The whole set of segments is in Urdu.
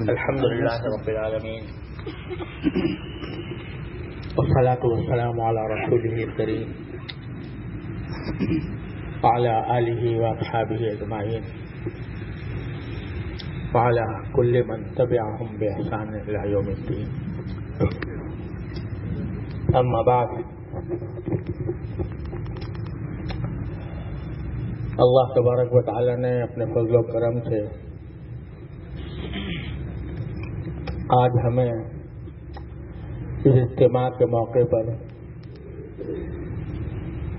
الحمد للہ رب العالمین والصلاة والسلام على رسوله الكريم وعلى آله وأصحابه أجمعين وعلى كل من تبعهم بإحسان إلى يوم الدين. أما بعد، اللہ تبارک و تعالی نے اپنے فضل و کرم سے آج ہمیں اس اجتماع کے موقع پر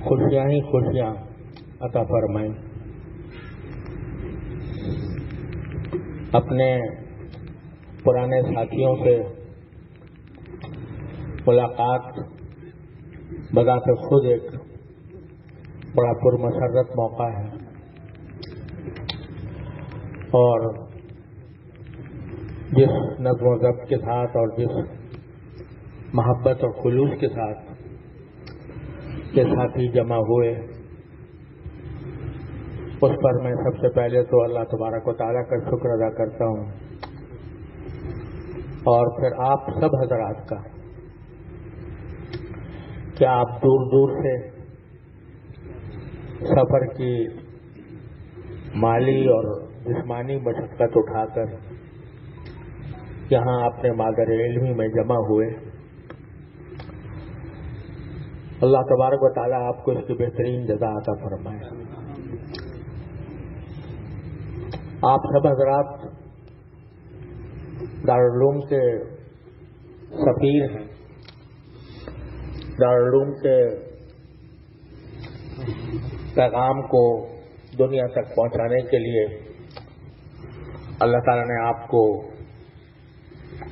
خوشیاں ہی خوشیاں عطا فرمائیں. اپنے پرانے ساتھیوں سے ملاقات بذات خود ایک بڑا پرمسرت موقع ہے، اور جس نظم و ضبط کے ساتھ اور جس محبت اور خلوص کے ساتھ یہ ساتھی جمع ہوئے، اس پر میں سب سے پہلے تو اللہ تبارک و تعالیٰ کا شکر ادا کرتا ہوں، اور پھر آپ سب حضرات کا کہ آپ دور دور سے سفر کی مالی اور جسمانی مشقت اٹھا کر یہاں اپنے مادر علمی میں جمع ہوئے. اللہ تبارک و تعالیٰ آپ کو اس کی بہترین جزا عطا فرمائے. آپ سب حضرات دارالعلوم کے سفیر ہیں. دارالعلوم کے پیغام کو دنیا تک پہنچانے کے لیے اللہ تعالیٰ نے آپ کو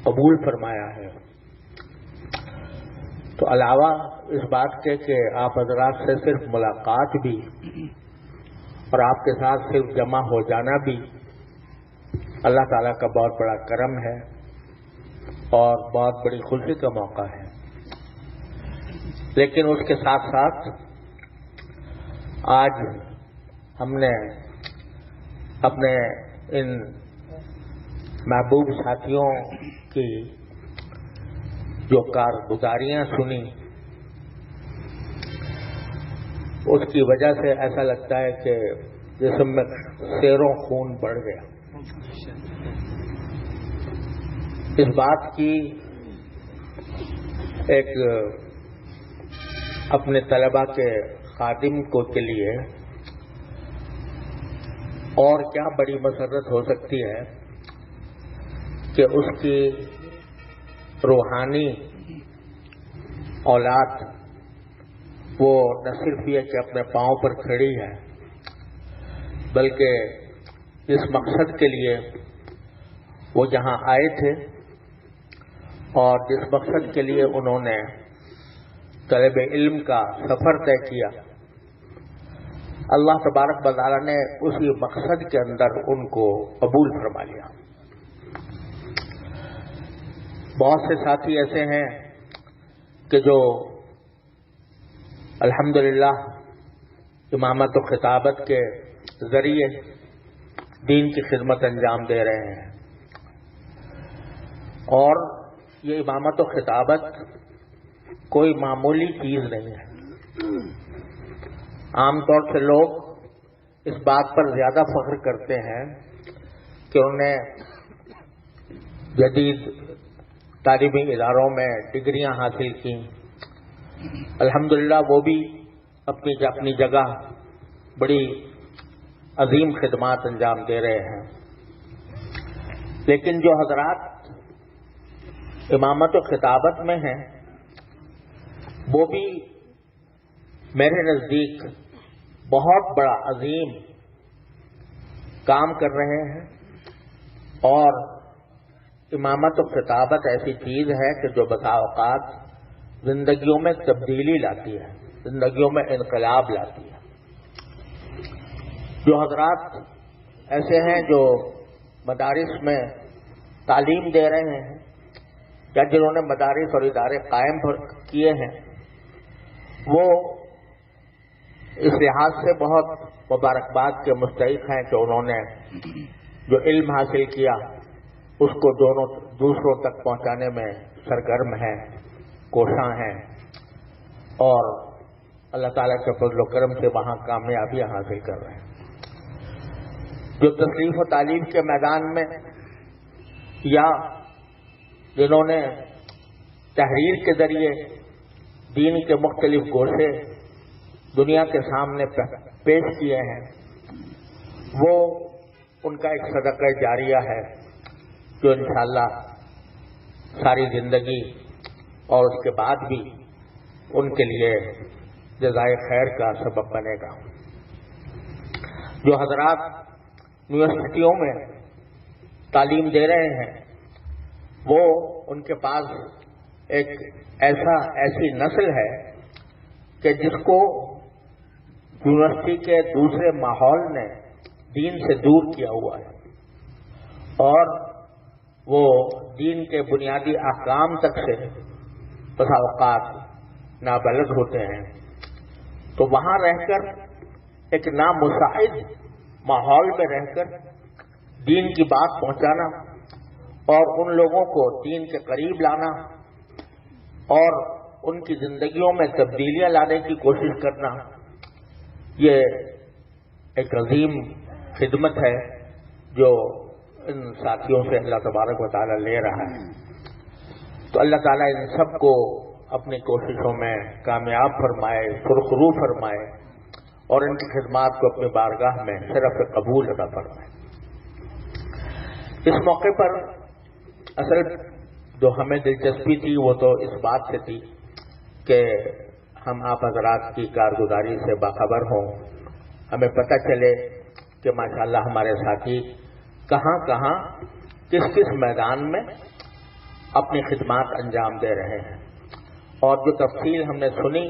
قبول فرمایا ہے. تو علاوہ اس بات کے کہ آپ حضرات سے صرف ملاقات بھی اور آپ کے ساتھ صرف جمع ہو جانا بھی اللہ تعالیٰ کا بہت بڑا کرم ہے اور بہت بڑی خوشی کا موقع ہے. لیکن اس کے ساتھ ساتھ آج ہم نے اپنے ان محبوب ساتھیوں کی جو کارگزاریاں سنی، اس کی وجہ سے ایسا لگتا ہے کہ جسم میں سیروں خون بڑھ گیا. اس بات کی ایک اپنے طلباء کے خادم کو کے لیے اور کیا بڑی مسرت ہو سکتی ہے کہ اس کی روحانی اولاد وہ نہ صرف یہ کہ اپنے پاؤں پر کھڑی ہے، بلکہ اس مقصد کے لیے وہ جہاں آئے تھے اور جس مقصد کے لیے انہوں نے طلب علم کا سفر طے کیا، اللہ تبارک و تعالیٰ نے اسی مقصد کے اندر ان کو قبول فرما لیا. بہت سے ساتھی ایسے ہیں کہ جو الحمدللہ امامت و خطابت کے ذریعے دین کی خدمت انجام دے رہے ہیں، اور یہ امامت و خطابت کوئی معمولی چیز نہیں ہے. عام طور سے لوگ اس بات پر زیادہ فخر کرتے ہیں کہ انہیں جدید تعلیمی اداروں میں ڈگریاں حاصل کی. الحمدللہ وہ بھی اپنی جگہ بڑی عظیم خدمات انجام دے رہے ہیں. لیکن جو حضرات امامت و خطابت میں ہیں وہ بھی میرے نزدیک بہت بڑا عظیم کام کر رہے ہیں، اور امامت و خطابت ایسی چیز ہے کہ جو بسا اوقات زندگیوں میں تبدیلی لاتی ہے، زندگیوں میں انقلاب لاتی ہے. جو حضرات ایسے ہیں جو مدارس میں تعلیم دے رہے ہیں یا جنہوں نے مدارس اور ادارے قائم کیے ہیں، وہ اس لحاظ سے بہت مبارکباد کے مستحق ہیں کہ انہوں نے جو علم حاصل کیا اس کو دوسروں تک پہنچانے میں سرگرم ہیں، کوشاں ہیں، اور اللہ تعالیٰ کے فضل و کرم سے وہاں کامیابیاں حاصل کر رہے ہیں۔ جو تصنیف و تعلیم کے میدان میں یا جنہوں نے تحریر کے ذریعے دین کے مختلف گوشے دنیا کے سامنے پیش کیے ہیں، وہ ان کا ایک صدقہ جاریہ ہے جو انشاءاللہ ساری زندگی اور اس کے بعد بھی ان کے لیے جزائے خیر کا سبب بنے گا۔ جو حضرات یونیورسٹیوں میں تعلیم دے رہے ہیں وہ ان کے پاس ایک ایسی نسل ہے کہ جس کو یونیورسٹی کے دوسرے ماحول نے دین سے دور کیا ہوا ہے، اور وہ دین کے بنیادی احکام تک سے بسا اوقات نابلد ہوتے ہیں۔ تو وہاں رہ کر ایک نامساعد ماحول میں رہ کر دین کی بات پہنچانا اور ان لوگوں کو دین کے قریب لانا اور ان کی زندگیوں میں تبدیلیاں لانے کی کوشش کرنا، یہ ایک عظیم خدمت ہے جو ان ساتھیوں سے اللہ تبارک و تعالیٰ لے رہا ہے۔ تو اللہ تعالیٰ ان سب کو اپنی کوششوں میں کامیاب فرمائے، سرخرو فرمائے، اور ان کی خدمات کو اپنی بارگاہ میں شرف قبول عطا فرمائے۔ اس موقع پر اصل جو ہمیں دلچسپی تھی وہ تو اس بات سے تھی کہ ہم آپ حضرات کی کارگزاری سے باخبر ہوں، ہمیں پتہ چلے کہ ماشاءاللہ ہمارے ساتھی کہاں کہاں کس کس میدان میں اپنی خدمات انجام دے رہے ہیں، اور جو تفصیل ہم نے سنی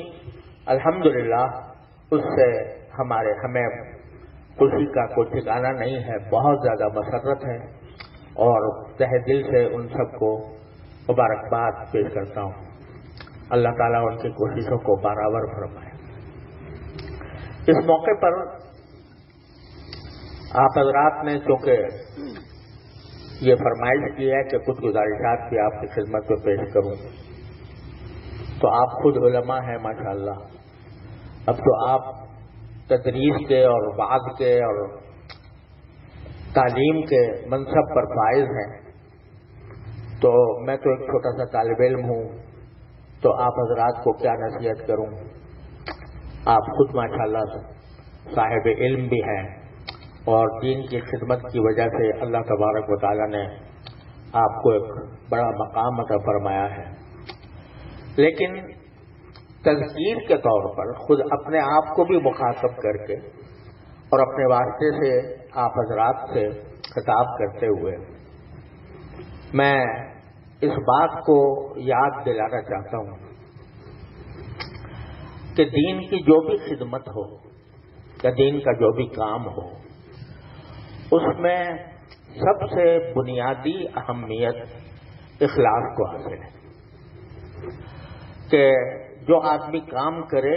الحمدللہ اس سے ہمیں خوشی کا کوئی ٹھکانہ نہیں ہے، بہت زیادہ مسرت ہے، اور تہ دل سے ان سب کو مبارکباد پیش کرتا ہوں۔ اللہ تعالیٰ ان کی کوششوں کو برابر فرمائے۔ اس موقع پر آپ حضرات نے چونکہ یہ فرمائش کی ہے کہ کچھ گزارشات بھی آپ کی خدمت میں پیش کروں، تو آپ خود علماء ہیں ماشاءاللہ، اب تو آپ تدریس کے اور وعظ کے اور تعلیم کے منصب پر فائز ہیں، تو میں تو ایک چھوٹا سا طالب علم ہوں، تو آپ حضرات کو کیا نصیحت کروں۔ آپ خود ماشاءاللہ صاحب علم بھی ہیں، اور دین کی خدمت کی وجہ سے اللہ تبارک و تعالیٰ نے آپ کو ایک بڑا مقام عطا فرمایا ہے، لیکن تذکیر کے طور پر خود اپنے آپ کو بھی مخاطب کر کے اور اپنے واسطے سے آپ حضرات سے خطاب کرتے ہوئے میں اس بات کو یاد دلانا چاہتا ہوں کہ دین کی جو بھی خدمت ہو یا دین کا جو بھی کام ہو، اس میں سب سے بنیادی اہمیت اخلاص کو حاصل ہے کہ جو آدمی کام کرے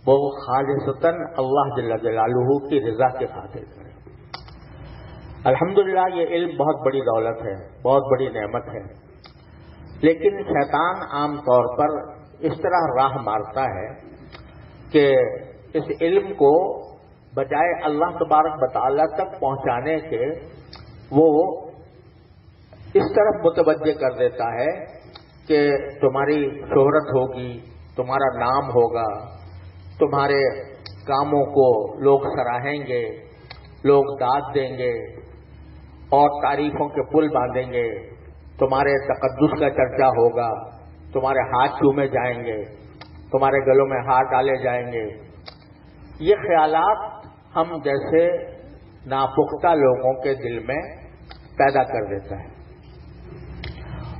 وہ خالصتاً اللہ جل جلالہ کی رضا کے خاطر کرے۔ الحمدللہ یہ علم بہت بڑی دولت ہے، بہت بڑی نعمت ہے، لیکن شیطان عام طور پر اس طرح راہ مارتا ہے کہ اس علم کو بجائے اللہ تبارک و تعالیٰ تک پہنچانے کے وہ اس طرف متوجہ کر دیتا ہے کہ تمہاری شہرت ہوگی، تمہارا نام ہوگا، تمہارے کاموں کو لوگ سراہیں گے، لوگ داد دیں گے اور تعریفوں کے پل باندھیں گے، تمہارے تقدس کا چرچا ہوگا، تمہارے ہاتھ چومے جائیں گے، تمہارے گلوں میں ہاتھ ڈالے جائیں گے۔ یہ خیالات ہم جیسے ناپختہ لوگوں کے دل میں پیدا کر دیتا ہے،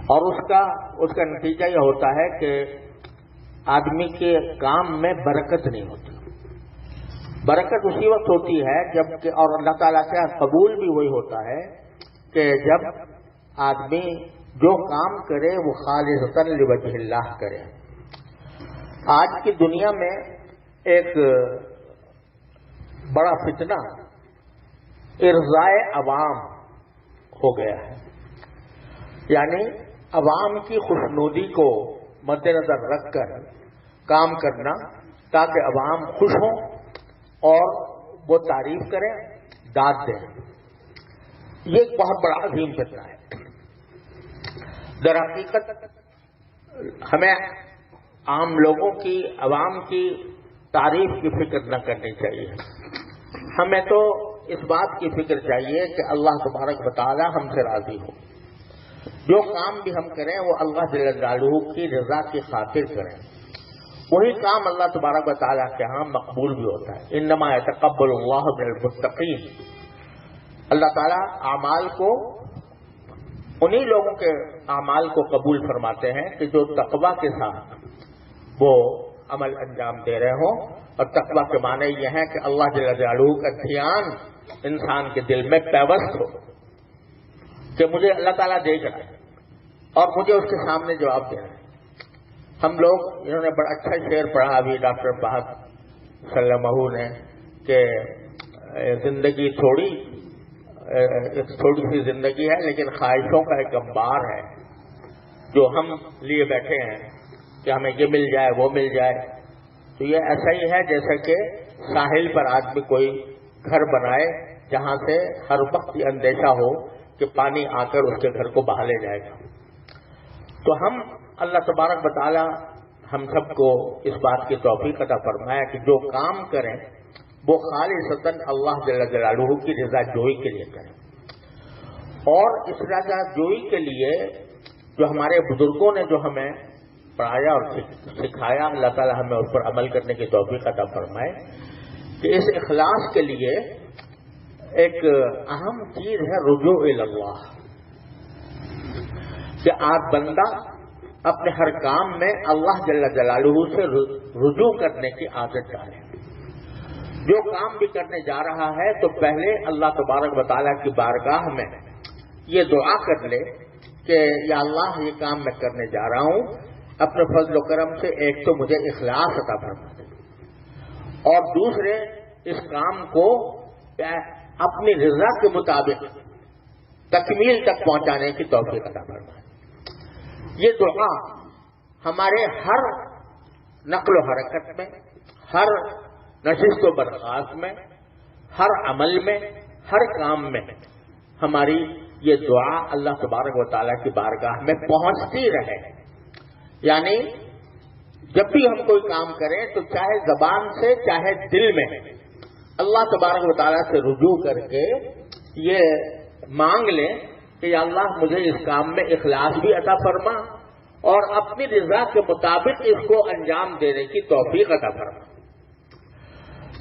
اور اس کا نتیجہ یہ ہوتا ہے کہ آدمی کے کام میں برکت نہیں ہوتی۔ برکت اسی وقت ہوتی ہے جب کہ، اور اللہ تعالیٰ سے قبول بھی وہی ہوتا ہے کہ جب آدمی جو کام کرے وہ خالصتاً لوجہ اللہ کرے۔ آج کی دنیا میں ایک بڑا فتنہ ارضاء عوام ہو گیا ہے. یعنی عوام کی خوشنودی کو مد نظر رکھ کر کام کرنا تاکہ عوام خوش ہوں اور وہ تعریف کریں، داد دیں. یہ ایک بہت بڑا عظیم فتنہ ہے. در حقیقت ہمیں عام لوگوں کی، عوام کی تعریف کی فکر نہ کرنی چاہیے. ہمیں تو اس بات کی فکر چاہیے کہ اللہ تبارک و تعالی ہم سے راضی ہو. جو کام بھی ہم کریں وہ اللہ جل جلالہ کی رضا کی خاطر کریں. وہی کام اللہ تبارک و تعالی کے ہاں مقبول بھی ہوتا ہے. انما یتقبل اللہ من المتقین. اللہ تعالیٰ اعمال کو، انہی لوگوں کے اعمال کو قبول فرماتے ہیں کہ جو تقوی کے ساتھ وہ عمل انجام دے رہے ہوں. اور تقوی کے معنی یہ ہے کہ اللہ جل جلالہ کا دھیان انسان کے دل میں پیوست ہو کہ مجھے اللہ تعالیٰ دیکھ رہا ہے اور مجھے اس کے سامنے جواب دینا ہے. ہم لوگ، انہوں نے بڑا اچھا شعر پڑھا ابھی ڈاکٹر بہت سلمہ نے کہ زندگی ایک تھوڑی سی زندگی ہے لیکن خواہشوں کا ایک انبار ہے جو ہم لیے بیٹھے ہیں کہ ہمیں یہ مل جائے وہ مل جائے. تو یہ ایسا ہی ہے جیسا کہ ساحل پر آدمی کوئی گھر بنائے جہاں سے ہر وقت یہ اندیشہ ہو کہ پانی آ کر اس کے گھر کو بہا لے جائے گا. تو ہم اللہ تبارک و تعالی ہم سب کو اس بات کی توفیق عطا فرمایا کہ جو کام کریں وہ خالصتاً اللہ جل جلالہ کی رضا جوئی کے لیے کریں. اور اس رضا جوئی کے لیے جو ہمارے بزرگوں نے جو ہمیں پڑھایا اور سکھایا، اللہ تعالی ہمیں اس پر عمل کرنے کی توفیق عطا فرمائے کہ اس اخلاص کے لیے ایک اہم چیز ہے رجوع اللہ. کہ آپ بندہ اپنے ہر کام میں اللہ جل جلالہ سے رجوع کرنے کی عادت ڈالے. جو کام بھی کرنے جا رہا ہے تو پہلے اللہ تبارک و تعالیٰ کی بارگاہ میں یہ دعا کر لے کہ یا اللہ یہ کام میں کرنے جا رہا ہوں، اپنے فضل و کرم سے ایک تو مجھے اخلاص عطا فرما دے اور دوسرے اس کام کو اپنی رضا کے مطابق تکمیل تک پہنچانے کی توفیق عطا فرما دے. یہ دعا ہمارے ہر نقل و حرکت میں، ہر نشست و برخاست میں، ہر عمل میں، ہر کام میں ہماری یہ دعا اللہ تبارک و تعالیٰ کی بارگاہ میں پہنچتی رہے. یعنی جب بھی ہم کوئی کام کریں تو چاہے زبان سے چاہے دل میں اللہ تبارک و تعالیٰ سے رجوع کر کے یہ مانگ لیں کہ یا اللہ مجھے اس کام میں اخلاص بھی عطا فرما اور اپنی رضا کے مطابق اس کو انجام دینے کی توفیق عطا فرما.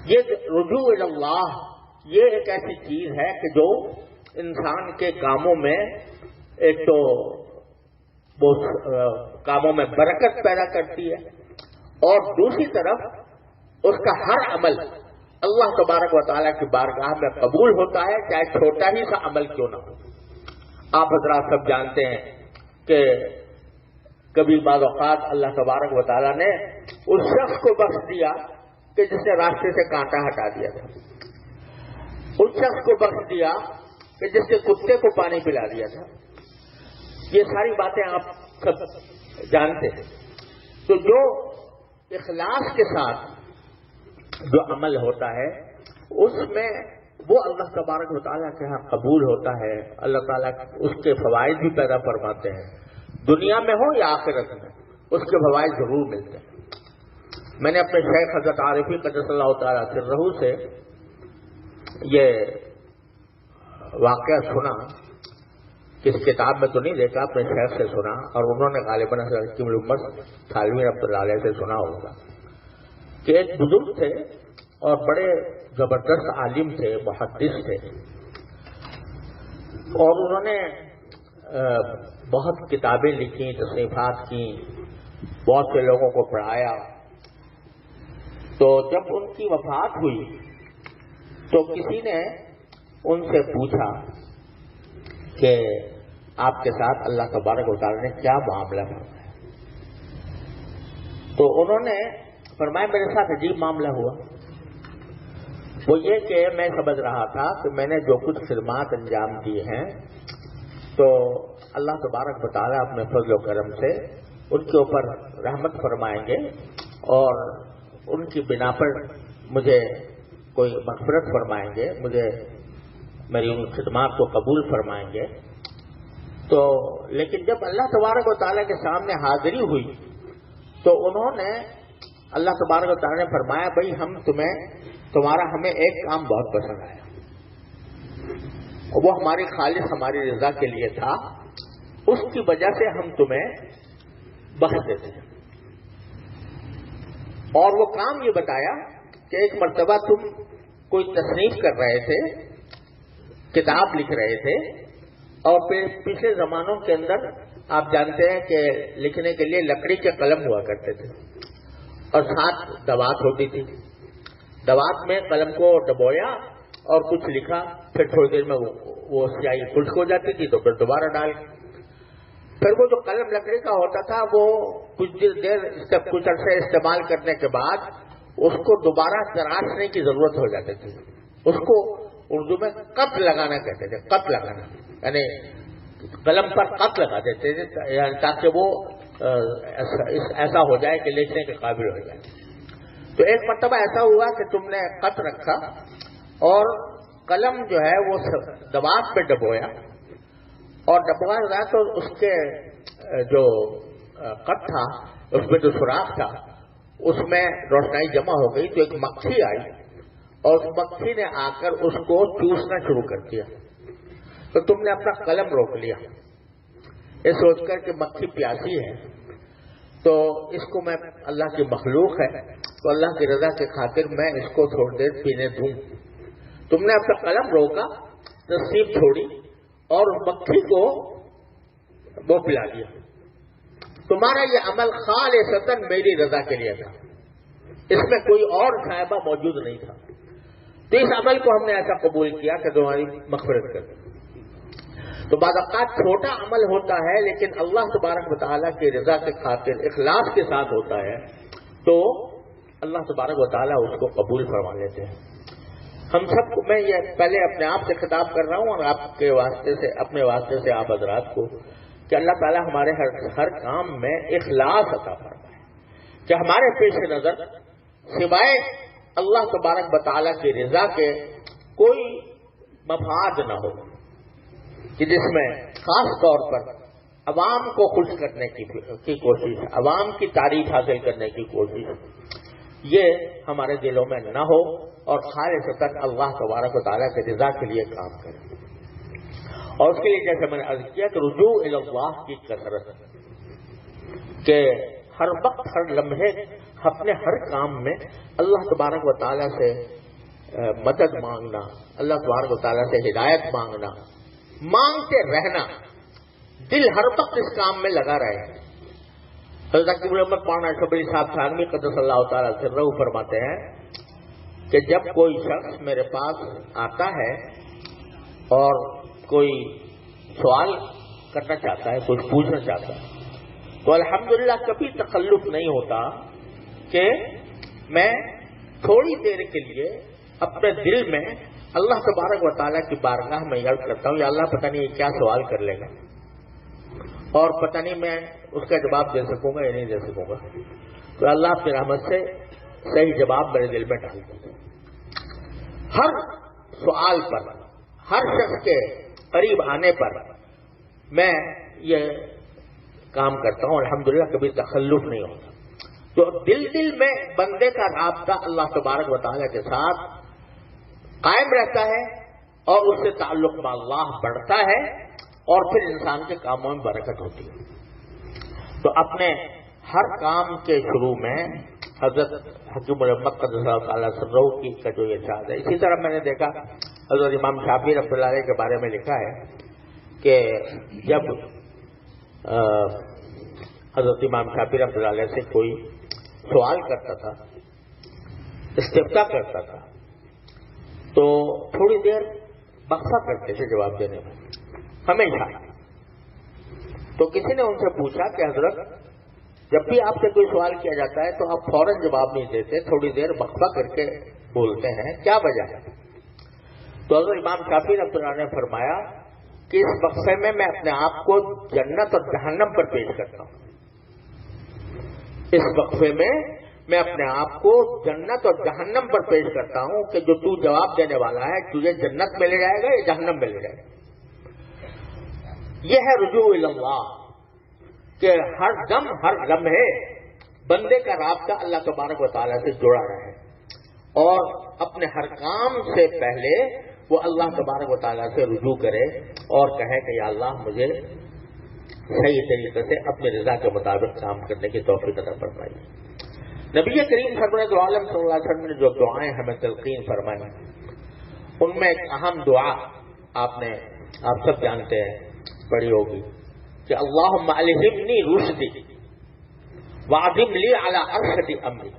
یہ رجوع اللہ یہ ایک ایسی چیز ہے کہ جو انسان کے کاموں میں ایک تو وہ کاموں میں برکت پیدا کرتی ہے اور دوسری طرف اس کا ہر عمل اللہ تبارک و تعالیٰ کی بارگاہ میں قبول ہوتا ہے، چاہے چھوٹا ہی سا عمل کیوں نہ ہو. آپ حضرات سب جانتے ہیں کہ کبھی بعض اوقات اللہ تبارک و تعالیٰ نے اس شخص کو بخش دیا کہ جس نے راستے سے کانٹا ہٹا دیا تھا، اس شخص کو بخش دیا کہ جس نے کتے کو پانی پلا دیا تھا. یہ ساری باتیں آپ سب جانتے ہیں. تو جو اخلاص کے ساتھ جو عمل ہوتا ہے اس میں وہ اللہ تبارک و تعالیٰ کے ہاں قبول ہوتا ہے. اللہ تعالیٰ اس کے فوائد بھی پیدا فرماتے ہیں، دنیا میں ہو یا آخرت میں اس کے فوائد ضرور ملتے ہیں. میں نے اپنے شیخ حضرت عارفی قدس اللہ تعالیٰ سرہ سے یہ واقعہ سنا، کس کتاب میں تو نہیں دیکھا، اپنے شیخ سے سنا اور انہوں نے غالباً حضرت کی عمر تھالوی رحمۃ اللہ علیہ سے سنا ہوگا کہ ایک بزرگ تھے اور بڑے زبردست عالم تھے، محدث تھے، اور انہوں نے بہت کتابیں لکھی، تصنیفات کی، بہت سے لوگوں کو پڑھایا. تو جب ان کی وفات ہوئی تو کسی نے ان سے پوچھا کہ آپ کے ساتھ اللہ تبارک و تعالیٰ نے کیا معاملہ فرمایا؟ تو انہوں نے فرمایا میرے ساتھ عجیب معاملہ ہوا. وہ یہ کہ میں سمجھ رہا تھا کہ میں نے جو کچھ خدمات انجام دی ہیں تو اللہ تبارک و تعالیٰ اپنے فضل و کرم سے ان کے اوپر رحمت فرمائیں گے اور ان کی بنا پر مجھے کوئی مغفرت فرمائیں گے، مجھے میری ان خدمات کو قبول فرمائیں گے. تو لیکن جب اللہ تبارک و تعالیٰ کے سامنے حاضری ہوئی تو انہوں نے اللہ تبارک و تعالیٰ نے فرمایا بھائی تمہارا ہمیں ایک کام بہت پسند آیا، وہ ہماری خالص ہماری رضا کے لیے تھا، اس کی وجہ سے ہم تمہیں بخش دیتے ہیں. اور وہ کام یہ بتایا کہ ایک مرتبہ تم کوئی تصنیف کر رہے تھے، کتاب لکھ رہے تھے، اور پھر پچھلے زمانوں کے اندر آپ جانتے ہیں کہ لکھنے کے لیے لکڑی کے قلم ہوا کرتے تھے اور ساتھ دوات ہوتی تھی. دوات میں قلم کو ڈبویا اور کچھ لکھا، پھر تھوڑی دیر میں وہ سیاہی خشک ہو جاتی تھی تو پھر دوبارہ ڈال. پھر وہ جو قلم لکڑی کا ہوتا تھا وہ کچھ عرصے استعمال کرنے کے بعد اس کو دوبارہ تراشنے کی ضرورت ہو جاتی تھی. اس کو اردو میں قط لگانا کہتے تھے، قط لگانا یعنی قلم پر قط لگا دیتے تھے تاکہ وہ ایسا ہو جائے کہ لکھنے کے قابل ہو جائے. تو ایک مرتبہ ایسا ہوا کہ تم نے قط رکھا اور قلم جو ہے وہ دوات پہ ڈبویا، اور ڈبویا تو اس کے جو قط تھا اس میں جو سوراخ تھا اس میں روشنائی جمع ہو گئی. تو ایک مکھی آئی اور اس مکھی نے آ کر اس کو چوسنا شروع کر دیا. تو تم نے اپنا قلم روک لیا یہ سوچ کر کہ مکھی پیاسی ہے تو اس کو میں اللہ کی مخلوق ہے تو اللہ کی رضا کے خاطر میں اس کو تھوڑی دیر پینے دوں. تم نے اپنا قلم روکا، تصنیف چھوڑی اور مکھی کو وہ پلا دیا. تمہارا یہ عمل خالصتاً میری رضا کے لیے تھا، اس میں کوئی اور صاحبہ موجود نہیں تھا. تو اس عمل کو ہم نے ایسا قبول کیا کہ تمہاری مغفرت کر. تو بعض اوقات چھوٹا عمل ہوتا ہے لیکن اللہ تبارک و تعالیٰ کی رضا کے خاطر اخلاص کے ساتھ ہوتا ہے تو اللہ تبارک و تعالیٰ اس کو قبول فرما لیتے ہیں. ہم سب کو، میں یہ پہلے اپنے آپ سے خطاب کر رہا ہوں اور آپ کے واسطے سے، اپنے واسطے سے آپ حضرات کو، کہ اللہ تعالیٰ ہمارے ہر کام میں اخلاص عطا فرمائے کہ ہمارے پیش نظر سوائے اللہ تبارک و تعالیٰ کی رضا کے کوئی مفاد نہ ہو، کہ جس میں خاص طور پر عوام کو خوش کرنے کی کوشش، عوام کی تعریف حاصل کرنے کی کوشش، یہ ہمارے دلوں میں نہ ہو اور خالصتاً اللہ تبارک و تعالیٰ کی رضا کے لیے کام کریں. اور اس کے لیے جیسے میں نے عرض کیا کہ رجوع الی اللہ کی کثرت، کہ ہر وقت ہر لمحے اپنے ہر کام میں اللہ تبارک و تعالیٰ سے مدد مانگنا، اللہ تبارک و تعالیٰ سے ہدایت مانگنا، مانگتے رہنا، دل ہر وقت اس کام میں لگا رہے. حضرت محمد پانا شبری صاحب تھانوی قدس اللہ تعالیٰ سرہ فرماتے ہیں کہ جب کوئی شخص میرے پاس آتا ہے اور کوئی سوال کرنا چاہتا ہے، کچھ پوچھنا چاہتا ہے، تو الحمدللہ کبھی تخلف نہیں ہوتا کہ میں تھوڑی دیر کے لیے اپنے دل میں اللہ تبارک و تعالیٰ کی بارگاہ میں یاد کرتا ہوں، یا اللہ پتہ نہیں یہ کیا سوال کر لے گا اور پتہ نہیں میں اس کا جواب دے سکوں گا یا نہیں دے سکوں گا. تو اللہ اپنی رحمت سے صحیح جواب میرے دل میں ڈال دیں. ہر سوال پر، ہر شخص کے قریب آنے پر میں یہ کام کرتا ہوں، الحمدللہ کبھی تخلف نہیں ہوتا. تو دل میں بندے کا رابطہ اللہ تبارک و تعالیٰ کے ساتھ قائم رہتا ہے اور اس سے تعلق میں اللہ بڑھتا ہے اور پھر انسان کے کاموں میں برکت ہوتی ہے. تو اپنے ہر کام کے شروع میں حضرت حکیم الامت قدس اللہ تعالیٰ سرہ کی کا جو ارشاد ہے، اسی طرح میں نے دیکھا حضرت امام شافعی رحمۃ اللہ علیہ کے بارے میں لکھا ہے کہ جب حضرت امام شافعی رحمۃ اللہ علیہ سے کوئی سوال کرتا تھا، استفتاء کرتا تھا، تو تھوڑی دیر وقفہ کرتے تھے جواب دینے میں ہمیشہ. تو کسی نے ان سے پوچھا کہ حضرت جب بھی آپ سے کوئی سوال کیا جاتا ہے تو آپ فوراً جواب نہیں دیتے، تھوڑی دیر وقفہ کر کے بولتے ہیں، کیا وجہ ہے؟ تو حضرت امام شافعی رحمۃ اللہ نے فرمایا کہ اس وقفے میں میں اپنے آپ کو جنت اور جہنم پر پیش کرتا ہوں. اس وقفے میں میں اپنے آپ کو جنت اور جہنم پر پیش کرتا ہوں کہ جو تو جواب دینے والا ہے تجھے جنت میں لے جائے گا یا جہنم میں لے جائے گا. یہ ہے رجوع اللہ کہ ہر دم ہر لمحے بندے کا رابطہ اللہ تبارک و تعالیٰ سے جڑا رہے اور اپنے ہر کام سے پہلے وہ اللہ تبارک و تعالیٰ سے رجوع کرے اور کہے کہ یا اللہ مجھے صحیح طریقے سے اپنی رضا کے مطابق کام کرنے کی توفیق عطا فرمائیے. نبی کریم سرورت عالم صلی اللہ علیہ وسلم نے جو دعائیں ہمیں تلقین فرمائی ان میں ایک اہم دعا آپ سب جانتے ہیں پڑھی ہوگی کہ اللہم الہمنی رشدی وعظم لی علی ارشد امری.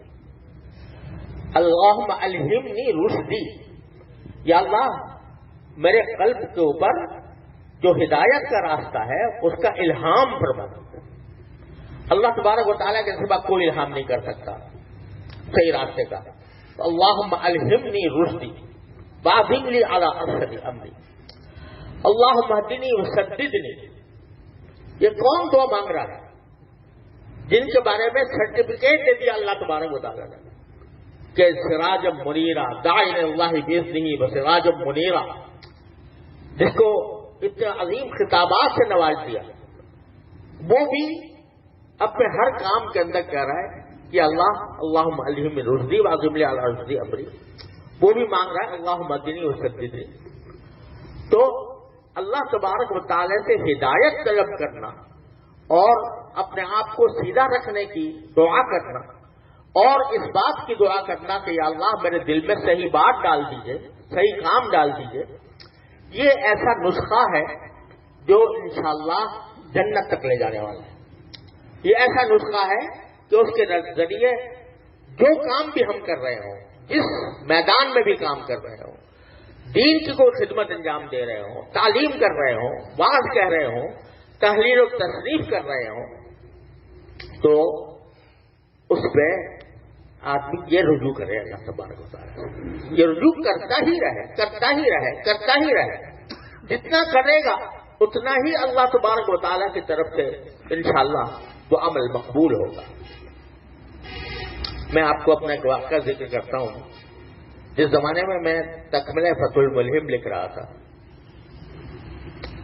اللہم الہمنی رشدی، یا اللہ میرے قلب کے اوپر جو ہدایت کا راستہ ہے اس کا الہام فرما. اللہ تبارک و تعالیٰ کے سوا کوئی الہام نہیں کر سکتا صحیح راستے کا. اللہم الہمنی رشدی وعظم لی علی ارشد امری. اللہم اہدنی وسددنی. یہ کون دعا مانگ رہا ہے جن کے بارے میں سرٹیفکیٹ دے دیا اللہ تبارک و تعالیٰ نے کہ سراج منیرا داعی اللہ باذنہ وسراج منیرا، جس کو اتنے عظیم خطابات سے نواز دیا، وہ بھی اپنے ہر کام کے اندر کہہ رہا ہے کہ اللہم الہمنی رشدی وعظم لی علی ارشد امری. وہ بھی مانگ رہا ہے اللہم اہدنی وسددنی. تو اللہ تبارک و تعالی سے ہدایت طلب کرنا اور اپنے آپ کو سیدھا رکھنے کی دعا کرنا اور اس بات کی دعا کرنا کہ یا اللہ میرے دل میں صحیح بات ڈال دیجئے، صحیح کام ڈال دیجئے، یہ ایسا نسخہ ہے جو انشاءاللہ جنت تک لے جانے والا ہے. یہ ایسا نسخہ ہے کہ اس کے ذریعے جو کام بھی ہم کر رہے ہوں، جس میدان میں بھی کام کر رہے ہوں، دین کی کوئی خدمت انجام دے رہے ہوں، تعلیم کر رہے ہوں، وعظ کہہ رہے ہوں، تحریر و تصنیف کر رہے ہوں، تو اس پہ آدمی یہ رجوع کرے اللہ تبارک و تعالیٰ. یہ رجوع کرتا ہی رہے کرتا ہی رہے کرتا ہی رہے. جتنا کرے گا اتنا ہی اللہ تبارک و تعالیٰ کی طرف سے انشاءاللہ وہ عمل مقبول ہوگا. میں آپ کو اپنا ایک واقعہ ذکر کرتا ہوں. جس زمانے میں تکملہ فتح الملہم لکھ رہا تھا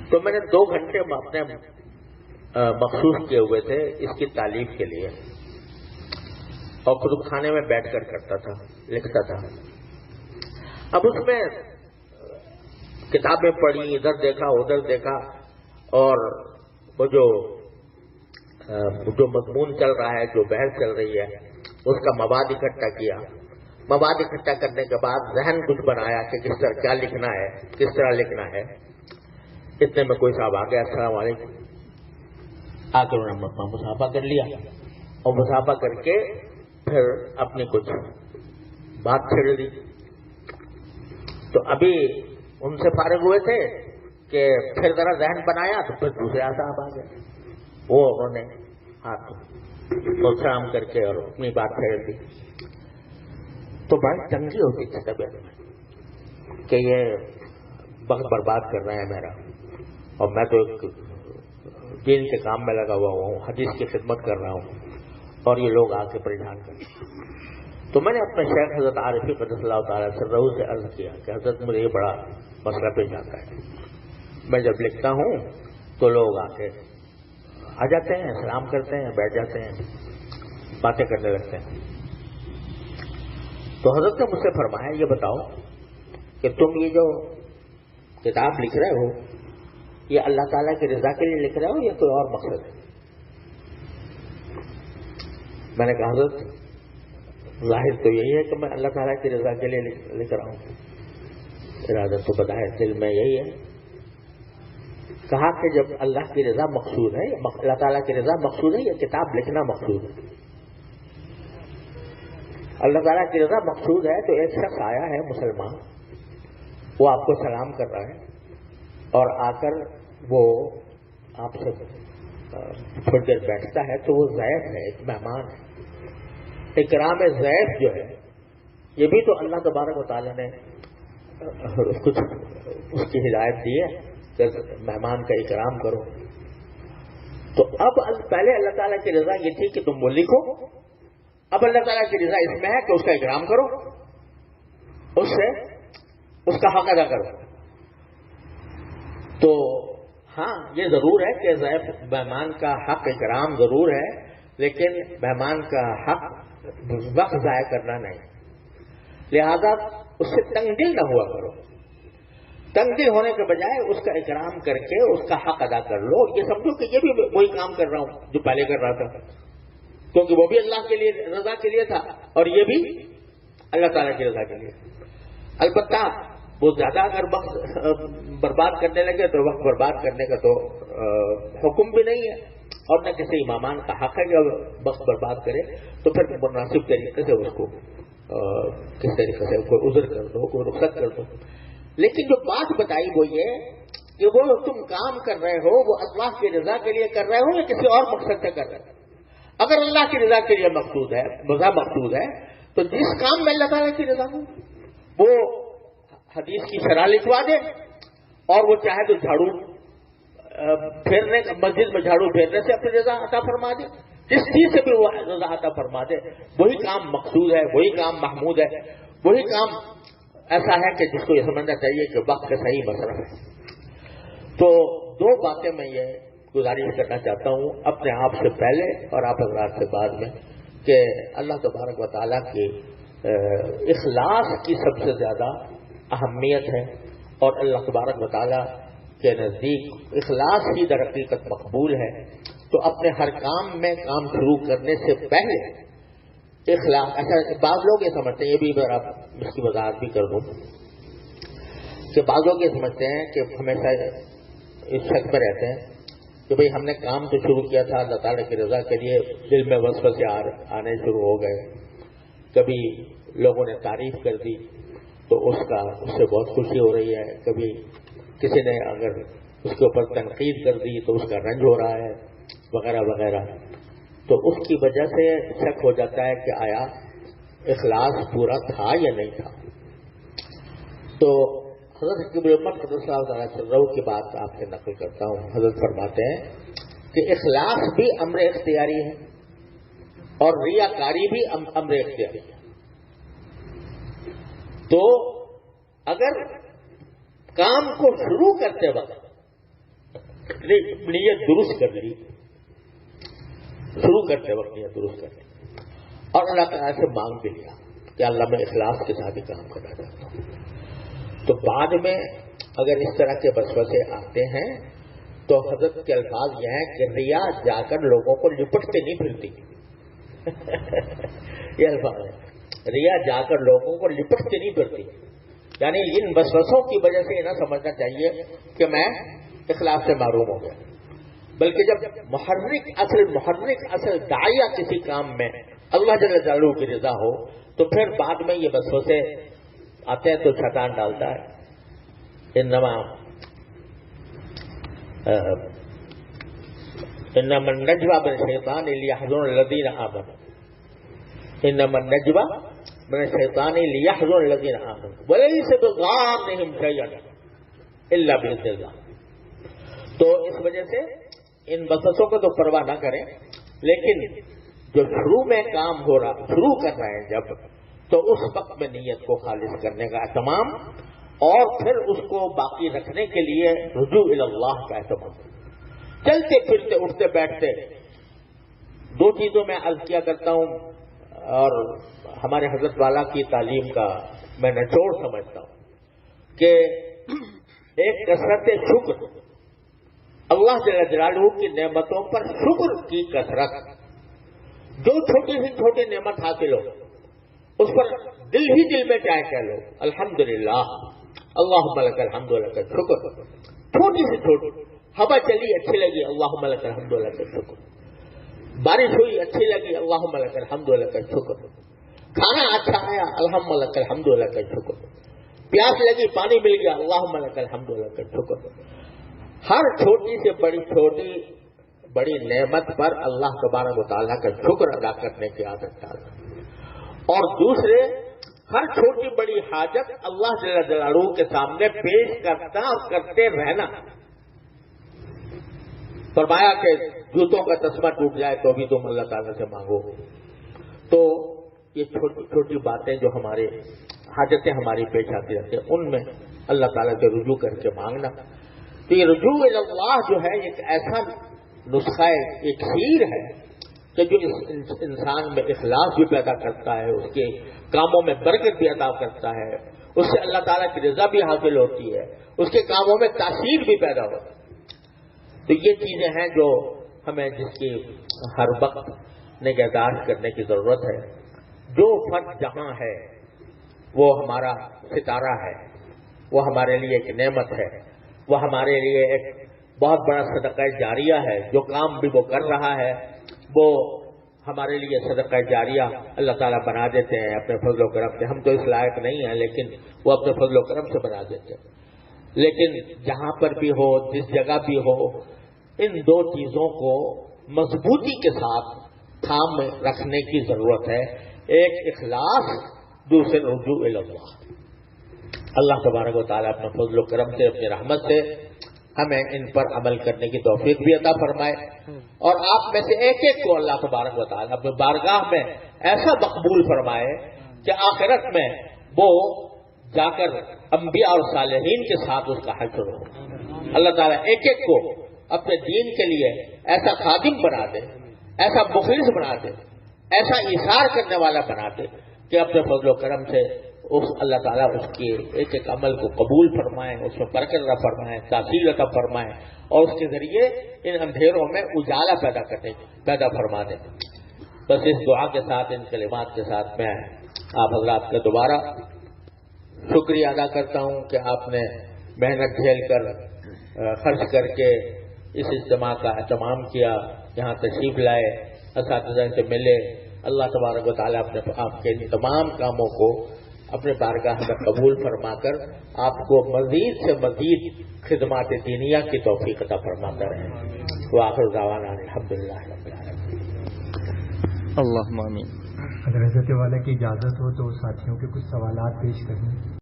تو میں نے 2 گھنٹے اپنے مخصوص کیے ہوئے تھے اس کی تعلیف کے لیے اور کتب خانے میں بیٹھ کر کرتا تھا، لکھتا تھا. اب اس میں کتابیں پڑھی، ادھر دیکھا ادھر دیکھا اور وہ جو مضمون چل رہا ہے، جو بحث چل رہی ہے، اس کا مواد اکٹھا کیا. مواد اکٹھا کرنے کے بعد ذہن کچھ بنایا کہ کس طرح کیا لکھنا ہے، کس طرح لکھنا ہے. اتنے میں کوئی صاحب آ گیا، السلام علیکم. آ کر انہوں نے مصافحہ کر لیا اور مصافحہ کر کے پھر اپنی کچھ بات چھیڑ دی. تو ابھی ان سے فارغ ہوئے تھے کہ پھر ذرا ذہن بنایا تو پھر دوسرے صاحب آ گئے. وہ انہوں نے ہاتھ کو سلام کر کے اور اپنی بات چھیڑ دی. تو بڑی تنگی ہوتی تھی طبیعت میں کہ یہ وقت برباد کر رہے ہیں میرا، اور میں تو ایک دین کے کام میں لگا ہوا ہوں، حدیث کی خدمت کر رہا ہوں، اور یہ لوگ آ کے پریشان کر. تو میں نے اپنے شیخ حضرت عارفی قدس اللہ تعالیٰ سرہ سے عرض کیا کہ حضرت مجھے یہ بڑا مسئلہ پیش آتا ہے. میں جب لکھتا ہوں تو لوگ آ کے آ جاتے ہیں، سلام کرتے ہیں، بیٹھ جاتے ہیں، باتیں کرنے لگتے ہیں. تو حضرت نے مجھ سے فرمایا یہ بتاؤ کہ تم یہ جو کتاب لکھ رہے ہو یہ اللہ تعالیٰ کی رضا کے لیے لکھ رہے ہو یا کوئی اور مقصد ہے؟ میں نے کہا حضرت ظاہر تو یہی ہے کہ میں اللہ تعالیٰ کی رضا کے لیے لکھ رہا ہوں، ارادہ تو بتائے دل میں یہی ہے. کہا کہ جب اللہ کی رضا مقصود ہے، اللہ تعالیٰ کی رضا مقصود ہے، یہ کتاب لکھنا مقصود ہے. اللہ تعالیٰ کی رضا مقصود ہے تو ایک شخص آیا ہے مسلمان، وہ آپ کو سلام کر رہا ہے اور آ کر وہ آپ سے تھوڑی دیر بیٹھتا ہے تو وہ ضیف ہے، ایک مہمان ہے. اکرام ضیف جو ہے یہ بھی تو اللہ تبارک و تعالیٰ نے کچھ اس کی ہدایت دی ہے کہ مہمان کا اکرام کرو. تو اب پہلے اللہ تعالیٰ کی رضا یہ تھی کہ تم وہ لکھو، اب اللہ تعالیٰ کی رضا اس میں ہے کہ اس کا اکرام کرو، اس سے اس کا حق ادا کرو. تو ہاں یہ ضرور ہے کہ ضعیف مہمان کا حق اکرام ضرور ہے، لیکن مہمان کا حق وقت ضائع کرنا نہیں. لہذا اس سے تنگ دل نہ ہوا کرو، تنگ دل ہونے کے بجائے اس کا اکرام کر کے اس کا حق ادا کر لو. یہ سمجھو کہ یہ بھی وہی کام کر رہا ہوں جو پہلے کر رہا تھا، کیونکہ وہ بھی اللہ کے لیے رضا کے لیے تھا اور یہ بھی اللہ تعالیٰ کی رضا کے لیے. البتہ وہ زیادہ اگر وقت برباد کرنے لگے تو وقت برباد کرنے کا تو حکم بھی نہیں ہے، اور نہ کسی مہمان کا حق ہے کہ وقت برباد کرے. تو پھر مناسب طریقے سے اس کو کس طریقے سے کوئی عذر کر دو، کوئی رخصت کر دو. لیکن جو بات بتائی وہ یہ کہ وہ تم کام کر رہے ہو وہ اللہ کی رضا کے لیے کر رہے ہو یا کسی اور مقصد سے کر رہے ہو. اگر اللہ کی رضا کے لیے مقصود ہے، رضا مقصود ہے، تو جس کام میں اللہ تعالیٰ کی رضا ہو وہ حدیث کی شرح لکھوا دے، اور وہ چاہے تو جھاڑو پھیرنے، مسجد میں جھاڑو پھیرنے سے اپنی رضا عطا فرما دے، جس چیز سے بھی وہ رضا عطا فرما دے، وہی کام مقصود ہے، وہی کام محمود ہے، وہی کام ایسا ہے کہ جس کو یہ سمجھنا چاہیے کہ وقت کا صحیح مصرف ہے. تو دو باتیں میں یہ گزارش کرنا چاہتا ہوں اپنے آپ سے پہلے اور آپ حضرات سے بعد میں، کہ اللہ تبارک و تعالیٰ کی اخلاص کی سب سے زیادہ اہمیت ہے، اور اللہ تبارک و تعالیٰ کے نزدیک اخلاص ہی در حقیقت مقبول ہے. تو اپنے ہر کام میں کام شروع کرنے سے پہلے اخلاص، ایسا بعض لوگ یہ سمجھتے ہیں، یہ بھی اگر آپ اس کی وضاحت بھی کر دوں کہ بعض لوگ یہ سمجھتے ہیں کہ ہمیشہ اس شک میں رہتے ہیں کہ بھئی ہم نے کام تو شروع کیا تھا اللہ تعالیٰ کی رضا کے لیے، دل میں وسوسے آنے شروع ہو گئے، کبھی لوگوں نے تعریف کر دی تو اس سے بہت خوشی ہو رہی ہے، کبھی کسی نے اگر اس کے اوپر تنقید کر دی تو اس کا رنج ہو رہا ہے، وغیرہ وغیرہ. تو اس کی وجہ سے شک ہو جاتا ہے کہ آیا اخلاص پورا تھا یا نہیں تھا. تو حضرت کبیر احمد قدس صاحب تعالیٰ کی بات آپ سے نقل کرتا ہوں. حضرت فرماتے ہیں کہ اخلاص بھی امر اختیاری ہے اور ریاکاری بھی امر اختیاری ہے. تو اگر کام کو شروع کرتے وقت نیت درست کر لی، شروع کرتے وقت نیت درست کر لی اور اللہ تعالیٰ سے مانگ بھی لیا کہ اللہ میں اخلاص کے ساتھ ہی کام کرنا چاہتا ہوں، تو بعد میں اگر اس طرح کے وسوسے آتے ہیں تو حضرت کے الفاظ یہ ہیں کہ ریا جا کر لوگوں کو لپٹتے نہیں پھرتی. یہ الفاظ ہے، ریا جا کر لوگوں کو لپٹتے نہیں پھرتی. یعنی ان وسوسوں کی وجہ سے یہ نہ سمجھنا چاہیے کہ میں اخلاص سے محروم ہو گیا، بلکہ جب محرک اصل داعیہ کسی کام میں اللہ جل جلالہ کی رضا ہو تو پھر بعد میں یہ وسوسے آتے ہیں تو شیطان ڈالتا ہے. انما النجوى من الشیطان لیحزن الذین آمنوا، انما النجوى من الشیطان لیحزن الذین آمنوا وليس بضارهم شيئا الا باذن اللہ. تو اس وجہ سے ان وسوسوں کو تو پرواہ نہ کریں، لیکن جو شروع میں کام شروع کر رہے ہیں جب، تو اس وقت میں نیت کو خالص کرنے کا اہتمام اور پھر اس کو باقی رکھنے کے لیے رجوع اللہ کا اہتمام. چلتے پھرتے اٹھتے بیٹھتے دو چیزوں میں عرض کیا کرتا ہوں اور ہمارے حضرت والا کی تعلیم کا میں نچوڑ سمجھتا ہوں کہ ایک کثرت شکر، اللہ جل جلالہ کی نعمتوں پر شکر کی کثرت. جو چھوٹی سے چھوٹی نعمت حاصل ہو اس پر دل ہی دل میں چاہے کہہ لو الحمدللہ، اللہم لک الحمد لک الشکر. چھوٹی سے چھوٹی ہوا چلی اچھی لگی، اللہم لک الحمد لک الشکر. بارش ہوئی اچھی لگی، اللہم لک الحمد لک الشکر. کھانا اچھا آیا، اللہم لک الحمد لک الشکر. پیاس لگی پانی مل گیا، اللہم لک الحمد لک الشکر. ہر چھوٹی سے بڑی نعمت پر اللہ تبارک و تعالیٰ کا شکر ادا کرنے کی عادت ڈالنا. اور دوسرے، ہر چھوٹی بڑی حاجت اللہ جل جلالہ کے سامنے پیش کرنا اور کرتے رہنا. فرمایا کہ جوتوں کا تسمہ ٹوٹ جائے تو بھی تم اللہ تعالیٰ سے مانگو. تو یہ چھوٹی چھوٹی باتیں جو ہمارے حاجتیں ہماری پیش آتی رہتی ہیں ان میں اللہ تعالیٰ سے رجوع کر کے مانگنا. تو یہ رجوع اللہ جو ہے ایک ایسا نسخہ ایک خیر ہے کہ جو انسان میں اخلاص بھی پیدا کرتا ہے, اس کے کاموں میں برکت بھی عطا کرتا ہے, اس سے اللہ تعالیٰ کی رضا بھی حاصل ہوتی ہے, اس کے کاموں میں تاثیر بھی پیدا ہوتی ہے. تو یہ چیزیں ہیں جو ہمیں جس کی ہر وقت نگہداشت کرنے کی ضرورت ہے. جو فرد جہاں ہے وہ ہمارا ستارہ ہے, وہ ہمارے لیے ایک نعمت ہے, وہ ہمارے لیے ایک بہت بڑا صدقہ جاریہ ہے. جو کام بھی وہ کر رہا ہے وہ ہمارے لیے صدقہ جاریہ اللہ تعالیٰ بنا دیتے ہیں اپنے فضل و کرم سے. ہم تو اس لائق نہیں ہیں لیکن وہ اپنے فضل و کرم سے بنا دیتے ہیں. لیکن جہاں پر بھی ہو, جس جگہ بھی ہو, ان دو چیزوں کو مضبوطی کے ساتھ تھام رکھنے کی ضرورت ہے. ایک اخلاص, دوسرے رجوع اللہ. اللہ تبارک و تعالیٰ اپنے فضل و کرم سے, اپنی رحمت سے ہمیں ان پر عمل کرنے کی توفیق بھی عطا فرمائے, اور آپ میں سے ایک ایک کو اللہ تبارک و تعالیٰ اپنے بارگاہ میں ایسا مقبول فرمائے کہ آخرت میں وہ جا کر انبیاء اور صالحین کے ساتھ اس کا حشر ہو. اللہ تعالیٰ ایک ایک کو اپنے دین کے لیے ایسا خادم بنا دے, ایسا مخلص بنا دے, ایسا ایثار کرنے والا بنا دے کہ اپنے فضل و کرم سے اللہ تعالیٰ اس کے ایک ایک عمل کو قبول فرمائے, اس میں برکت عطا فرمائے, تاثیر عطا فرمائے, اور اس کے ذریعے ان اندھیروں میں اجالا پیدا فرما دے. بس اس دعا کے ساتھ, ان کلمات کے ساتھ میں آپ حضرات کا دوبارہ شکریہ ادا کرتا ہوں کہ آپ نے محنت جھیل کر خرچ کر کے اس اجتماع کا اہتمام کیا, یہاں تشریف لائے, اساتذہ سے ملے. اللہ تبارک و تعالیٰ آپ کے تمام کاموں کو اپنے بارگاہ میں قبول فرما کر آپ کو مزید سے مزید خدمات دینیہ کی توفیق عطا فرماتا رہے. وآخر دعوانا الحمدللہ رب العالمین. اللہم آمین. اگر حضرت والا کی اجازت ہو تو ساتھیوں کے کچھ سوالات پیش کریں.